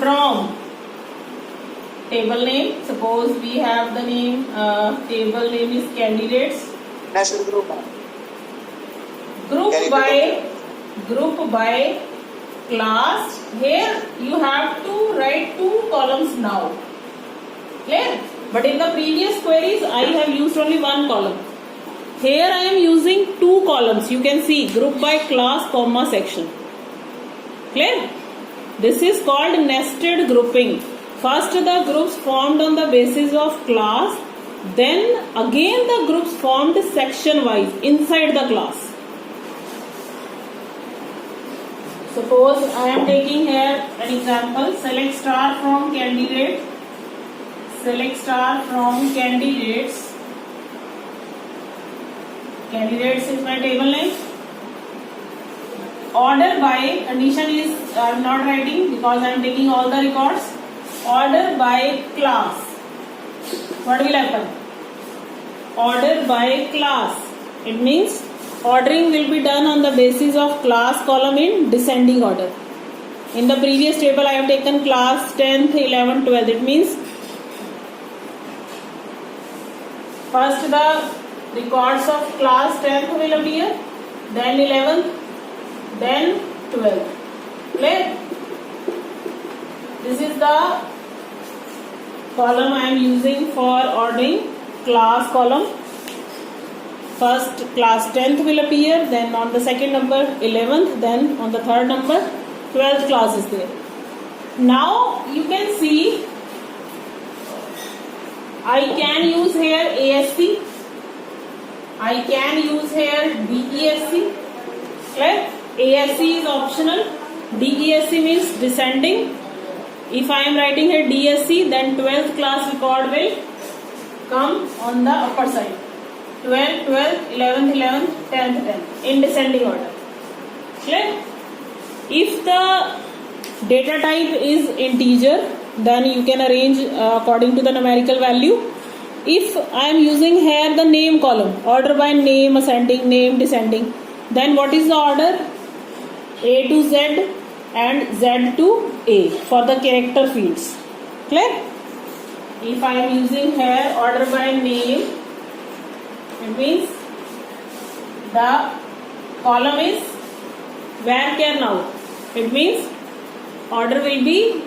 from table name. Suppose we have the name, table name is candidates. National group. Group by class. Here you have to write 2 columns now. Clear? But in the previous queries I have used only 1 column. Here I am using 2 columns. You can see group by class comma section. Clear? This is called nested grouping. First the groups formed on the basis of class, then again the groups formed section wise inside the class. Suppose I am taking here an example. Select star from candidate. Select star from candidates. Candidates is my table name. Order by, condition is I am not writing because I am taking all the records. Order by class. What will happen? Order by class. It means ordering will be done on the basis of class column in descending order. In the previous table I have taken class 10th, 11th, 12th. It means first the records of class 10th will appear, then 11th, then 12th. Clear? This is the column I am using for ordering class column. First class 10th will appear, then on the second number 11th, then on the third number 12th class is there. Now you can see I can use here ASC, I can use here DESC. Right? ASC is optional, DESC means descending. If I am writing here DSC, then 12th class record will come on the upper side. 12th, 12th, 11th, 11th, 10th, 10th in descending order. Clear? If the data type is integer, then you can arrange according to the numerical value. If I am using here the name column, order by name, ascending, name, descending, then what is the order? A to Z and Z to A for the character fields. Clear? If I am using here order by name, it means the column is varchar now. It means order will be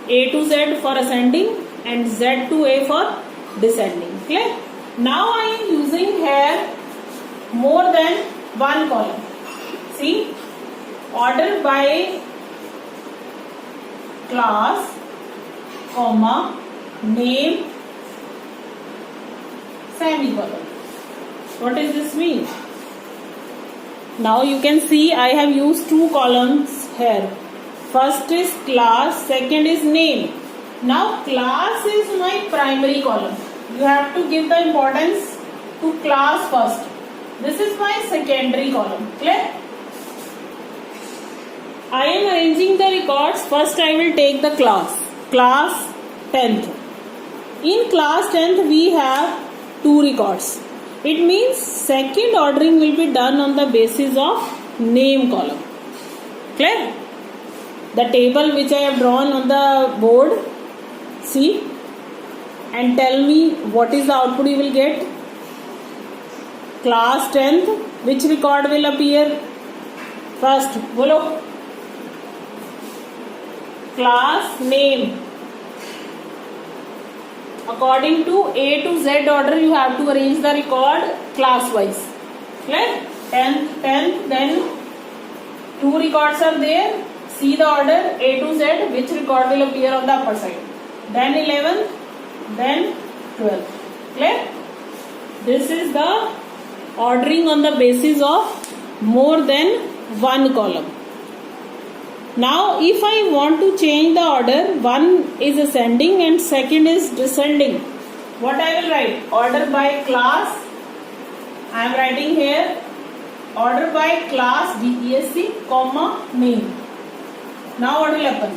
A to Z for ascending and Z to A for descending. Clear? Now I am using here more than 1 column. See, order by class, comma, name, semicolon. What does this mean? Now you can see I have used 2 columns here. First is class, second is name. Now class is my primary column. You have to give the importance to class first. This is my secondary column. Clear? I am arranging the records. First I will take the class 10th. In class 10th we have 2 records. It means second ordering will be done on the basis of name column. Clear? The table which I have drawn on the board, see, and tell me what is the output you will get. Class 10th, which record will appear first? Bolo. Class name. According to A to Z order, you have to arrange the record class wise. Clear? 10th, then 2 records are there. See the order A to Z, which record will appear on the upper side. Then 11th, then 12th. Clear? This is the ordering on the basis of more than 1 column. Now if I want to change the order, 1 is ascending and second is descending. What I will write? Order by class. I am writing here order by class DESC, comma, name. Now what will happen?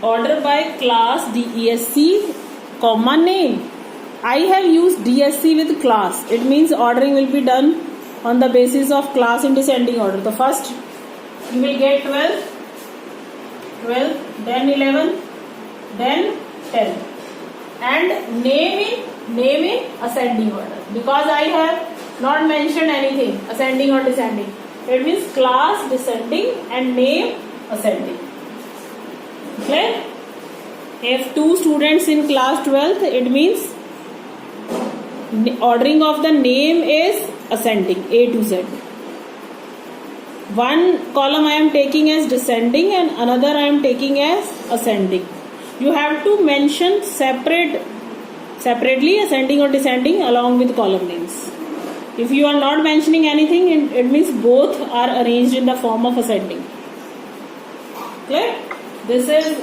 Order by class DESC, comma, name. I have used DSC with class. It means ordering will be done on the basis of class in descending order. The first you will get 12, then 11, then 10. And name in ascending order, because I have not mentioned anything ascending or descending. It means class descending and name ascending. Clear? If 2 students in class 12th, it means ordering of the name is ascending, A to Z. One column I am taking as descending and another I am taking as ascending. You have to mention separately ascending or descending along with column names. If you are not mentioning anything, it means both are arranged in the form of ascending. Clear? This is